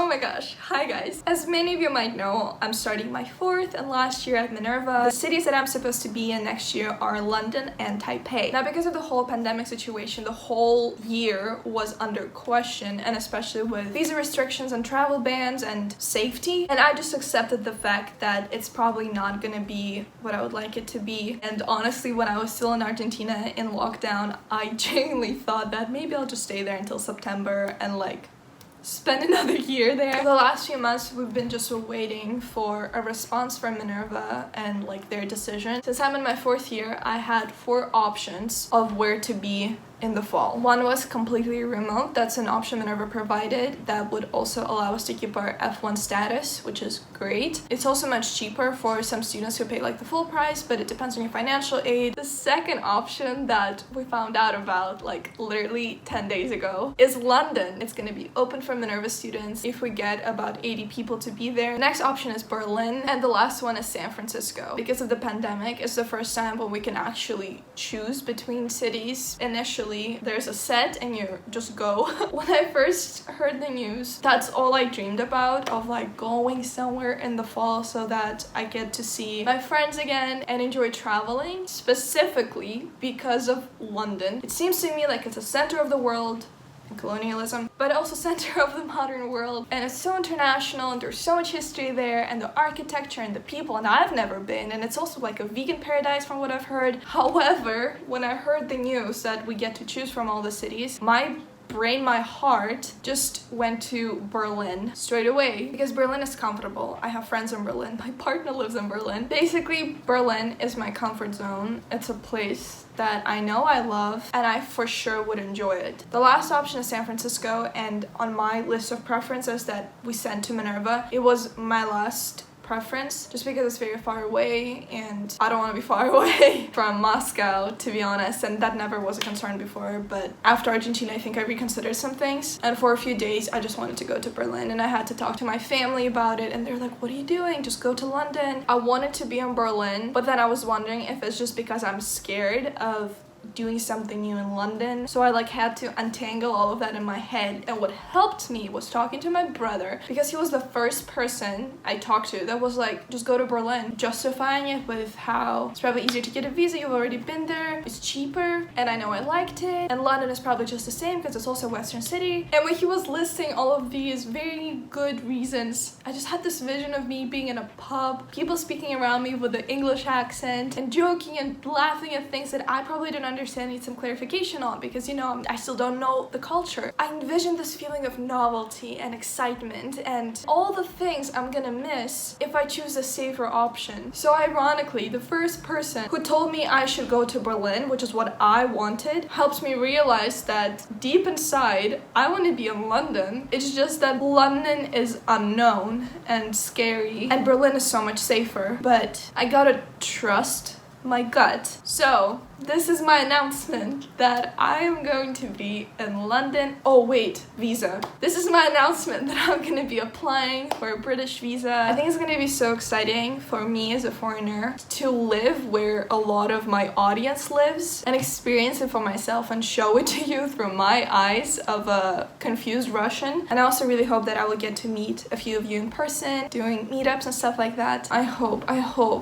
Oh my gosh, hi guys. As many of you might know, I'm starting my 4th and last year at Minerva. The cities that I'm supposed to be in next year are London and Taipei. Now, because of the whole pandemic situation, the whole year was under question, and especially with visa restrictions and travel bans and safety, and I just accepted the fact that it's probably not gonna be what I would like it to be. And honestly, when I was still in Argentina in lockdown, I genuinely thought that maybe I'll just stay there until September and like spend another year there. For the last few months, we've been just waiting for a response from Minerva and like their decision. Since I'm in my 4th year, I had 4 options of where to be in the fall. One was completely remote. That's an option Minerva provided that would also allow us to keep our F1 status, which is great. It's also much cheaper for some students who pay like the full price, but it depends on your financial aid. The second option that we found out about like literally 10 days ago is London. It's going to be open for Minerva students if we get about 80 people to be there. The next option is Berlin, and the last one is San Francisco. Because of the pandemic, it's the first time when we can actually choose between cities. Initially, there's a set and you just go. When I first heard the news, that's all I dreamed about, of like going somewhere in the fall so that I get to see my friends again and enjoy traveling, specifically because of London. It seems to me like it's a center of the world and colonialism, but also center of the modern world, and it's so international and there's so much history there, and the architecture and the people, and I've never been, and it's also like a vegan paradise from what I've heard. However, when I heard the news that we get to choose from all the cities, my brain, my heart just went to Berlin straight away, because Berlin is comfortable. I have friends in Berlin. My partner lives in Berlin. Basically, Berlin is my comfort zone. It's a place that I know I love, and I for sure would enjoy it. The last option is San Francisco, and on my list of preferences that we sent to Minerva, it was my last preference just because it's very far away and I don't want to be far away from Moscow, to be honest, and that never was a concern before. But after Argentina, I think I reconsidered some things, and for a few days I just wanted to go to Berlin, and I had to talk to my family about it, and they're like, what are you doing? Just go to London. I wanted to be in Berlin, but then I was wondering if it's just because I'm scared of doing something new in London. So I like had to untangle all of that in my head, and what helped me was talking to my brother, because he was the first person I talked to that was like, just go to Berlin, justifying it with how it's probably easier to get a visa, you've already been there, it's cheaper, and I know I liked it, and London is probably just the same because it's also a Western city. And when he was listing all of these very good reasons, I just had this vision of me being in a pub, people speaking around me with the English accent and joking and laughing at things that I probably didn't understand, need some clarification on, because, you know, I still don't know the culture. I envisioned this feeling of novelty and excitement and all the things I'm gonna miss if I choose a safer option. So ironically, the first person who told me I should go to Berlin, which is what I wanted, helps me realize that deep inside, I want to be in London. It's just that London is unknown and scary, and Berlin is so much safer. But I gotta trust my gut. So this is my announcement that I am going to be in London. Oh wait, visa. This is my announcement that I'm gonna be applying for a British visa. I think it's gonna be so exciting for me as a foreigner to live where a lot of my audience lives and experience it for myself and show it to you through my eyes of a confused Russian. And I also really hope that I will get to meet a few of you in person, doing meetups and stuff like that. I hope.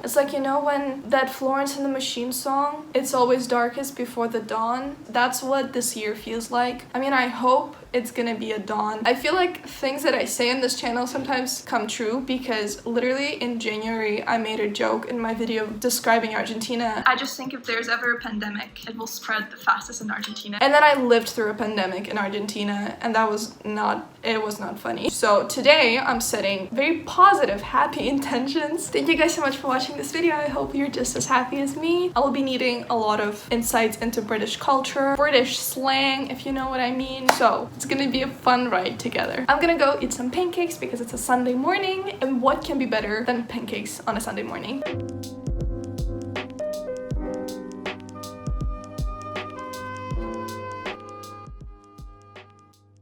It's like, you know, when that Florence and the Machine song, it's always darkest before the dawn. That's what this year feels like. I mean, I hope it's gonna be a dawn. I feel like things that I say on this channel sometimes come true, because literally in January I made a joke in my video describing Argentina. I just think if there's ever a pandemic, it will spread the fastest in Argentina. And then I lived through a pandemic in Argentina, and it was not funny. So today I'm setting very positive, happy intentions. Thank you guys so much for watching this video. I hope you're just as happy as me. I will be needing a lot of insights into British culture, British slang, if you know what I mean. So it's gonna be a fun ride together. I'm gonna go eat some pancakes because it's a Sunday morning, and what can be better than pancakes on a Sunday morning?